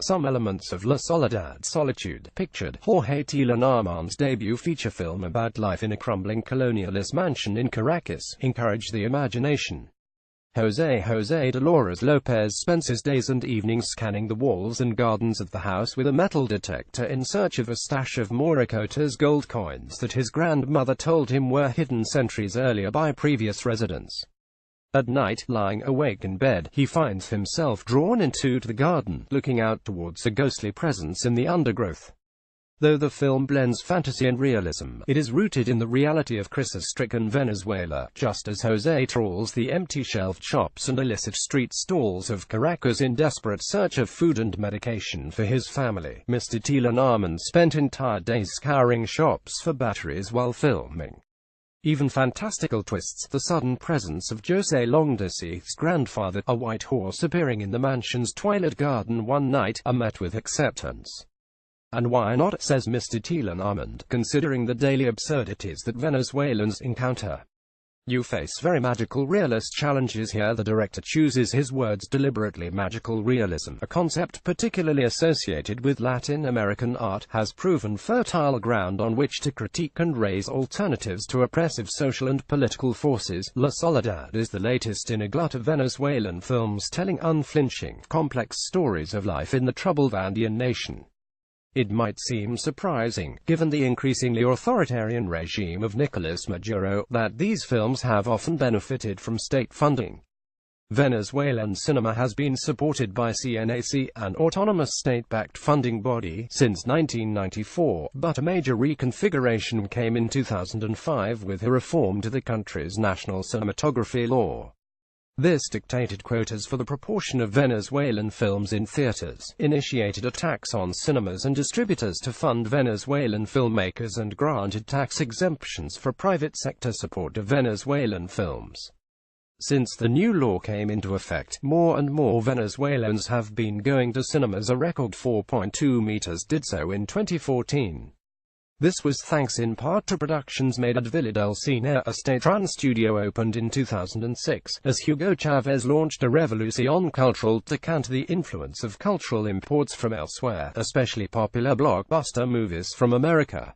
Some elements of La Soledad Solitude pictured Jorge Thielen Armand's debut feature film about life in a crumbling colonialist mansion in Caracas encourage the imagination. Jose Dolores Lopez spends his days and evenings scanning the walls and gardens of the house with a metal detector in search of a stash of Morocota's gold coins that his grandmother told him were hidden centuries earlier by previous residents. At night, lying awake in bed, he finds himself drawn into the garden, looking out towards a ghostly presence in the undergrowth. Though the film blends fantasy and realism, it is rooted in the reality of crisis-stricken Venezuela, just as Jose trawls the empty shelved shops and illicit street stalls of Caracas in desperate search of food and medication for his family. Mr. Thielen Armand spent entire days scouring shops for batteries while filming. Even fantastical twists, the sudden presence of José Longdeceit's grandfather, a white horse appearing in the mansion's twilight garden one night, are met with acceptance. And why not, says Mr. Thielen Armand, considering the daily absurdities that Venezuelans encounter. You face very magical realist challenges here. The director chooses his words deliberately. Magical realism, a concept particularly associated with Latin American art, has proven fertile ground on which to critique and raise alternatives to oppressive social and political forces. La Soledad is the latest in a glut of Venezuelan films telling unflinching, complex stories of life in the troubled Andean nation. It might seem surprising, given the increasingly authoritarian regime of Nicolas Maduro, that these films have often benefited from state funding. Venezuelan cinema has been supported by CNAC, an autonomous state-backed funding body, since 1994, but a major reconfiguration came in 2005 with a reform to the country's national cinematography law. This dictated quotas for the proportion of Venezuelan films in theaters, initiated a tax on cinemas and distributors to fund Venezuelan filmmakers, and granted tax exemptions for private sector support of Venezuelan films. Since the new law came into effect, more and more Venezuelans have been going to cinemas. A record 4.2 meters did so in 2014. This was thanks in part to productions made at Villa del Cine, a state-run studio opened in 2006, as Hugo Chavez launched a revolution cultural to counter the influence of cultural imports from elsewhere, especially popular blockbuster movies from America.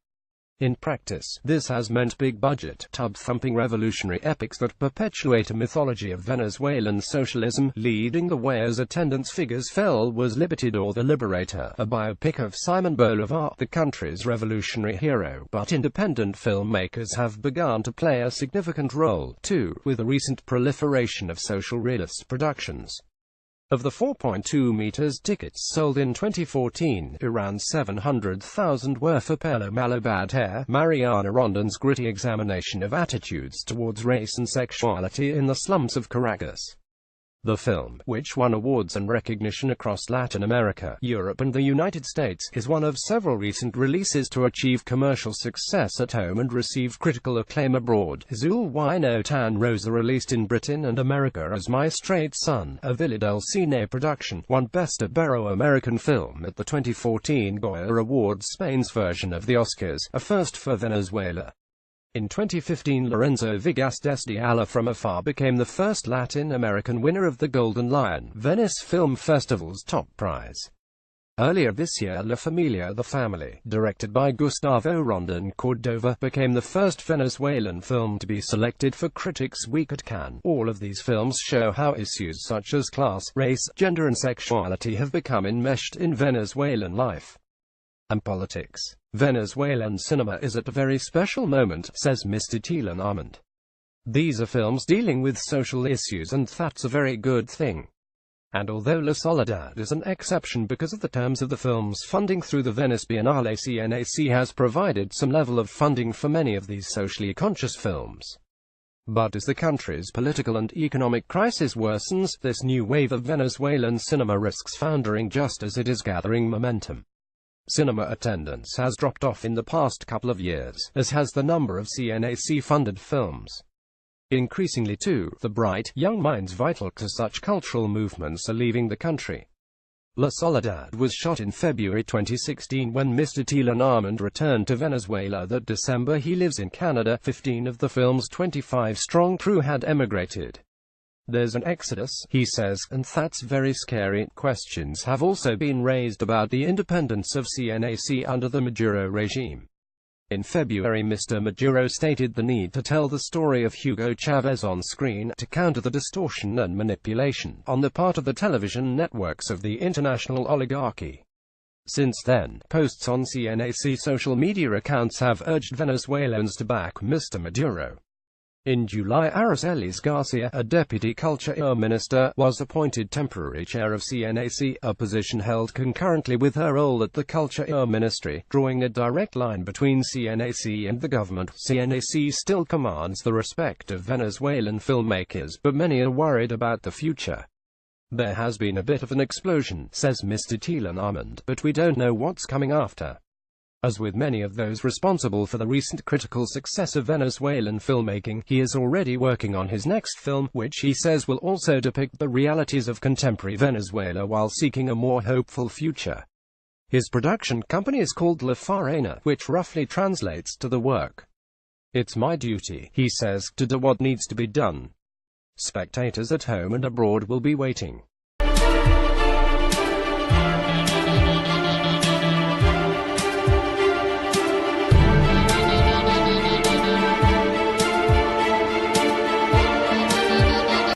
In practice, this has meant big-budget, tub-thumping revolutionary epics that perpetuate a mythology of Venezuelan socialism. Leading the way as attendance figures fell was Libertador the Liberator, a biopic of Simon Bolivar, the country's revolutionary hero. But independent filmmakers have begun to play a significant role, too, with the recent proliferation of social realist productions. Of the 4.2 meters tickets sold in 2014, around 700,000 were for Pelo Malo Bad Hair, Mariana Rondon's gritty examination of attitudes towards race and sexuality in the slums of Caracas. The film, which won awards and recognition across Latin America, Europe and the United States, is one of several recent releases to achieve commercial success at home and receive critical acclaim abroad. Azul y No Tan Rosa, released in Britain and America as My Straight Son, a Villa del Cine production, won Best Ibero-American Film at the 2014 Goya Awards, Spain's version of the Oscars, a first for Venezuela. In 2015, Lorenzo Vigas desde Ala From Afar became the first Latin American winner of the Golden Lion, Venice Film Festival's top prize. Earlier this year, La Familia, The Family, directed by Gustavo Rondon Cordova, became the first Venezuelan film to be selected for Critics' Week at Cannes. All of these films show how issues such as class, race, gender and sexuality have become enmeshed in Venezuelan life and politics. Venezuelan cinema is at a very special moment, says Mr. Thielen Armand. These are films dealing with social issues, and that's a very good thing. And although La Soledad is an exception because of the terms of the film's funding through the Venice Biennale, CNAC has provided some level of funding for many of these socially conscious films. But as the country's political and economic crisis worsens, this new wave of Venezuelan cinema risks foundering just as it is gathering momentum. Cinema attendance has dropped off in the past couple of years, as has the number of CNAC-funded films. Increasingly too, the bright, young minds vital to such cultural movements are leaving the country. La Soledad was shot in February 2016 when Mr. Thielen Armand returned to Venezuela. That December he lives in Canada. 15 of the film's 25-strong crew had emigrated. There's an exodus, he says, and that's very scary. Questions have also been raised about the independence of CNAC under the Maduro regime. In February, Mr. Maduro stated the need to tell the story of Hugo Chavez on screen, to counter the distortion and manipulation on the part of the television networks of the international oligarchy. Since then, posts on CNAC social media accounts have urged Venezuelans to back Mr. Maduro. In July, Aracelis Garcia, a deputy culture minister, was appointed temporary chair of CNAC, a position held concurrently with her role at the culture ministry, drawing a direct line between CNAC and the government. CNAC still commands the respect of Venezuelan filmmakers, but many are worried about the future. There has been a bit of an explosion, says Mr. Thielen Armand, but we don't know what's coming after. As with many of those responsible for the recent critical success of Venezuelan filmmaking, he is already working on his next film, which he says will also depict the realities of contemporary Venezuela while seeking a more hopeful future. His production company is called La Faena, which roughly translates to the work. It's my duty, he says, to do what needs to be done. Spectators at home and abroad will be waiting.